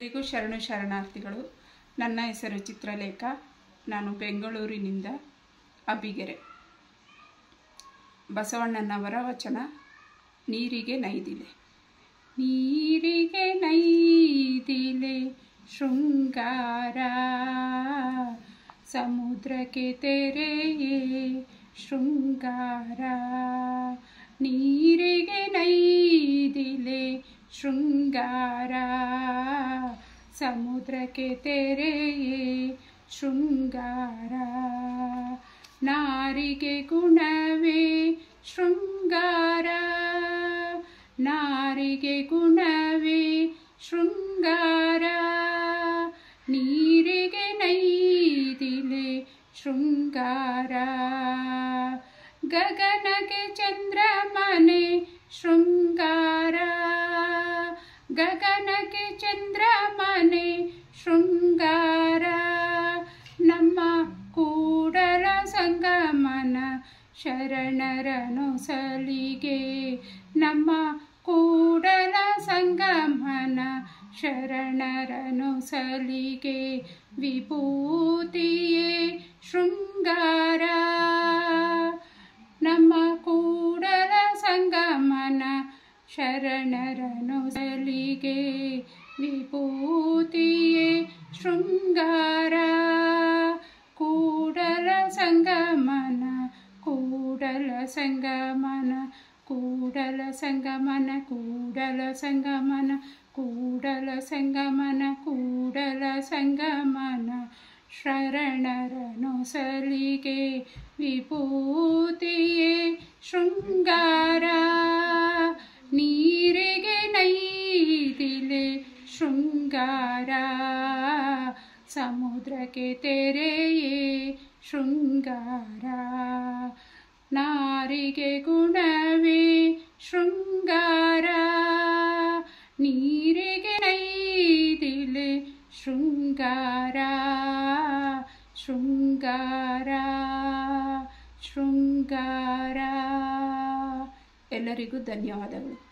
ಎಲ್ಲರಿಗೂ ಶರಣು ಶರಣಾರ್ಥಿಗಳು. ನನ್ನ ಹೆಸರು ಚಿತ್ರಲೇಖ. ನಾನು ಬೆಂಗಳೂರಿನಿಂದ ಅಬ್ಬಿಗೆರೆ. ಬಸವಣ್ಣನವರ ವಚನ. ನೀರಿಗೆ ನೈದಿಲೆ. ನೀರಿಗೆ ನೈದಿಲೆ ಶೃಂಗಾರ, ಸಮುದ್ರಕ್ಕೆ ತೆರೆಯೇ ಶೃಂಗಾರ. ನೀರಿಗೆ ನೈದಿಲೆ ಶೃಂಗಾರ, ಸಮುದ್ರಕ್ಕೆ ತೆರೆಯೇ ಶೃಂಗಾರ. ನಾರಿಗೆ ಗುಣವೇ ಶೃಂಗಾರ, ನಾರಿಗೆ ಗುಣವೇ ಶೃಂಗಾರ. ನೀರಿಗೆ ನೈದಿಲೆ ಶೃಂಗಾರ, ಗಗನಕ್ಕೆ ಚಂದ್ರಮನೆ ಶೃಂಗಾರ, ಗಗನಕ್ಕೆ ಚಂದ್ರಮನೆ ಶೃಂಗಾರ. ನಮ್ಮ ಕೂಡಲ ಸಂಗಮನ ಶರಣರನು ಸಲಿಗೆ, ನಮ್ಮ ಕೂಡಲ ಸಂಗಮನ ಶರಣರನು ಸಲಿಗೆ. ವಿಭೂತಿಯೇ ಶೃಂಗಾರ, ನಮ್ಮ ಕೂಡಲ ಸಂಗಮನ ಶರಣರನು ಸಲಿಗೆ. ವಿಭೂತಿಯೇ ಶೃಂಗಾರ, ಕೂಡಲ ಸಂಗಮನ, ಕೂಡಲ ಸಂಗಮನ, ಕೂಡಲ ಸಂಗಮನ, ಕೂಡಲ ಸಂಗಮನ, ಕೂಡಲ ಸಂಗಮನ, ಕೂಡಲ ಸಂಗಮನ ಶರಣರನು ಸಲಿಗೆ. ವಿಭೂತಿಯೇ ಶೃಂಗಾರ, ನೀರಿಗೆ ನೈದಿಲೆ ಶೃಂಗಾರ, ಸಮುದ್ರಕ್ಕೆ ತೆರೆಯೇ ಶೃಂಗಾರ. ನಾರಿಗೆ ಗುಣವೇ ಶೃಂಗಾರ, ನೀರಿಗೆ ನೈದಿಲೆ ಶೃಂಗಾರ, ಶೃಂಗಾರ, ಶೃಂಗಾರ. ಎಲ್ಲರಿಗೂ ಧನ್ಯವಾದಗಳು.